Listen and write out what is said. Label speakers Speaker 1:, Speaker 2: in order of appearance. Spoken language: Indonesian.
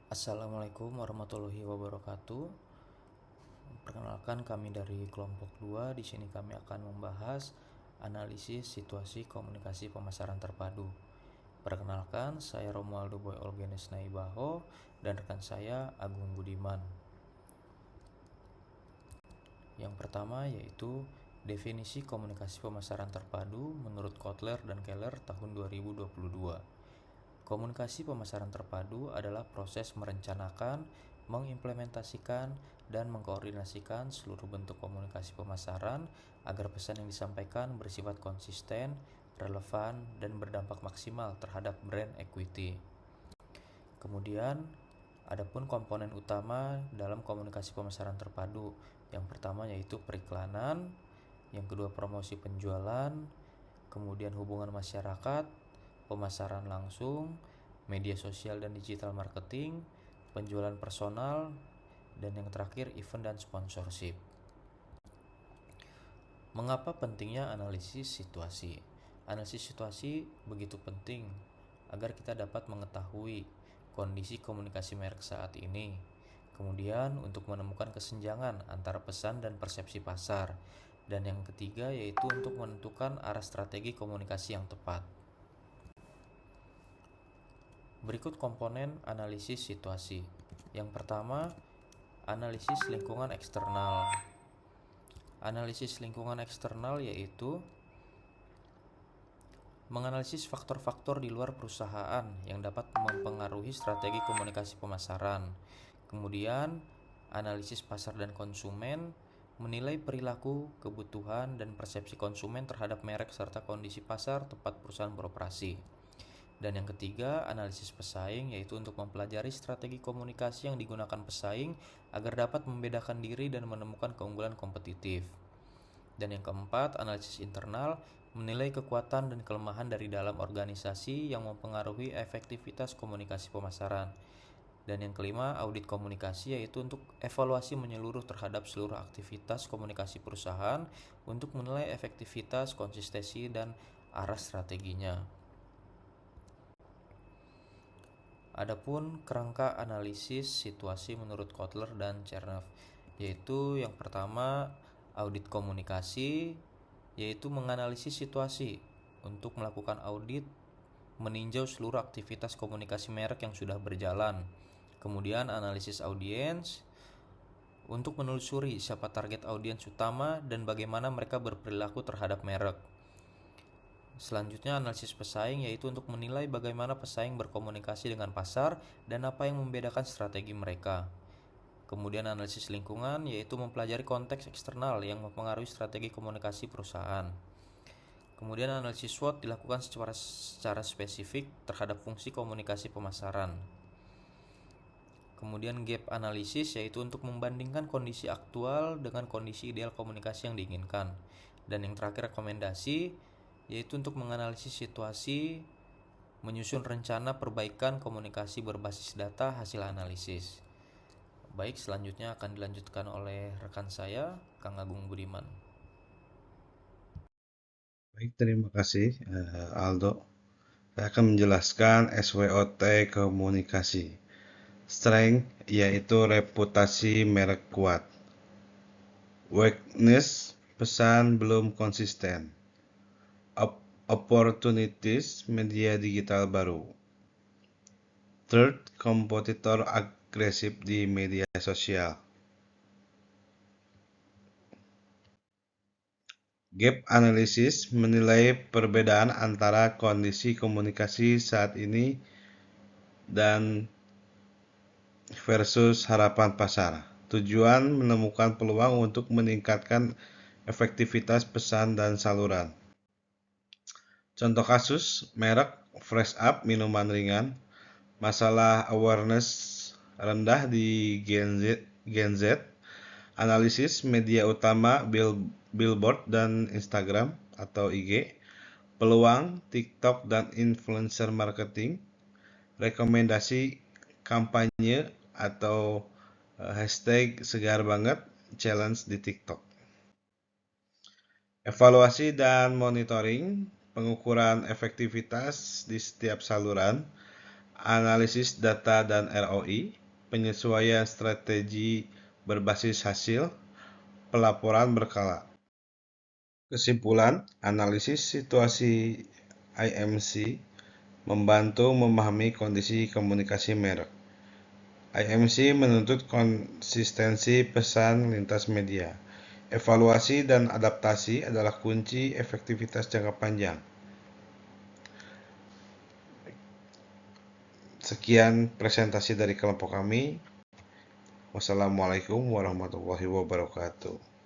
Speaker 1: Assalamualaikum warahmatullahi wabarakatuh. Perkenalkan, kami dari kelompok 2. Di sini kami akan membahas analisis situasi komunikasi pemasaran terpadu. Perkenalkan, saya Romualdo Boy Olgenes Naibaho dan rekan saya Agung Budiman. Yang pertama yaitu definisi komunikasi pemasaran terpadu menurut Kotler dan Keller tahun 2022. Komunikasi pemasaran terpadu adalah proses merencanakan, mengimplementasikan, dan mengkoordinasikan seluruh bentuk komunikasi pemasaran agar pesan yang disampaikan bersifat konsisten, relevan, dan berdampak maksimal terhadap brand equity. Kemudian, adapun komponen utama dalam komunikasi pemasaran terpadu. Yang pertama yaitu periklanan, yang kedua promosi penjualan, kemudian hubungan masyarakat, pemasaran langsung, media sosial dan digital marketing, penjualan personal, dan yang terakhir event dan sponsorship. Mengapa pentingnya analisis situasi? Analisis situasi begitu penting agar kita dapat mengetahui kondisi komunikasi merek saat ini. Kemudian untuk menemukan kesenjangan antara pesan dan persepsi pasar. Dan yang ketiga yaitu untuk menentukan arah strategi komunikasi yang tepat. Berikut komponen analisis situasi. Yang pertama, analisis lingkungan eksternal. Analisis lingkungan eksternal yaitu menganalisis faktor-faktor di luar perusahaan yang dapat mempengaruhi strategi komunikasi pemasaran. Kemudian, analisis pasar dan konsumen, menilai perilaku, kebutuhan, dan persepsi konsumen terhadap merek serta kondisi pasar tempat perusahaan beroperasi. Dan yang ketiga, analisis pesaing, yaitu untuk mempelajari strategi komunikasi yang digunakan pesaing agar dapat membedakan diri dan menemukan keunggulan kompetitif. Dan yang keempat, analisis internal, menilai kekuatan dan kelemahan dari dalam organisasi yang mempengaruhi efektivitas komunikasi pemasaran. Dan yang kelima, audit komunikasi, yaitu untuk evaluasi menyeluruh terhadap seluruh aktivitas komunikasi perusahaan untuk menilai efektivitas, konsistensi, dan arah strateginya. Adapun kerangka analisis situasi menurut Kotler dan Chernev, yaitu yang pertama audit komunikasi, yaitu menganalisis situasi untuk melakukan audit, meninjau seluruh aktivitas komunikasi merek yang sudah berjalan. Kemudian analisis audiens untuk menelusuri siapa target audiens utama dan bagaimana mereka berperilaku terhadap merek. Selanjutnya analisis pesaing, yaitu untuk menilai bagaimana pesaing berkomunikasi dengan pasar dan apa yang membedakan strategi mereka. Kemudian analisis lingkungan, yaitu mempelajari konteks eksternal yang mempengaruhi strategi komunikasi perusahaan. Kemudian analisis SWOT dilakukan secara spesifik terhadap fungsi komunikasi pemasaran. Kemudian gap analisis, yaitu untuk membandingkan kondisi aktual dengan kondisi ideal komunikasi yang diinginkan. Dan yang terakhir rekomendasi, yaitu untuk menganalisis situasi, menyusun rencana perbaikan komunikasi berbasis data hasil analisis. Baik, selanjutnya akan dilanjutkan oleh rekan saya, Kang Agung Budiman.
Speaker 2: Baik, terima kasih Aldo. Saya akan menjelaskan SWOT komunikasi. Strength yaitu reputasi merek kuat. Weakness, pesan belum konsisten. Opportunities, media digital baru. Third, kompetitor agresif di media sosial. Gap analysis menilai perbedaan antara kondisi komunikasi saat ini dan versus harapan pasar. Tujuan menemukan peluang untuk meningkatkan efektivitas pesan dan saluran. Contoh kasus, merek Fresh Up minuman ringan, masalah awareness rendah di Gen Z, analisis media utama billboard dan Instagram atau IG, peluang TikTok dan influencer marketing, rekomendasi kampanye atau hashtag segar banget challenge di TikTok. Evaluasi dan monitoring, pengukuran efektivitas di setiap saluran, analisis data dan ROI, penyesuaian strategi berbasis hasil, pelaporan berkala. Kesimpulan, analisis situasi IMC membantu memahami kondisi komunikasi merek. IMC menuntut konsistensi pesan lintas media. Evaluasi dan adaptasi adalah kunci efektivitas jangka panjang. Sekian presentasi dari kelompok kami. Wassalamualaikum warahmatullahi wabarakatuh.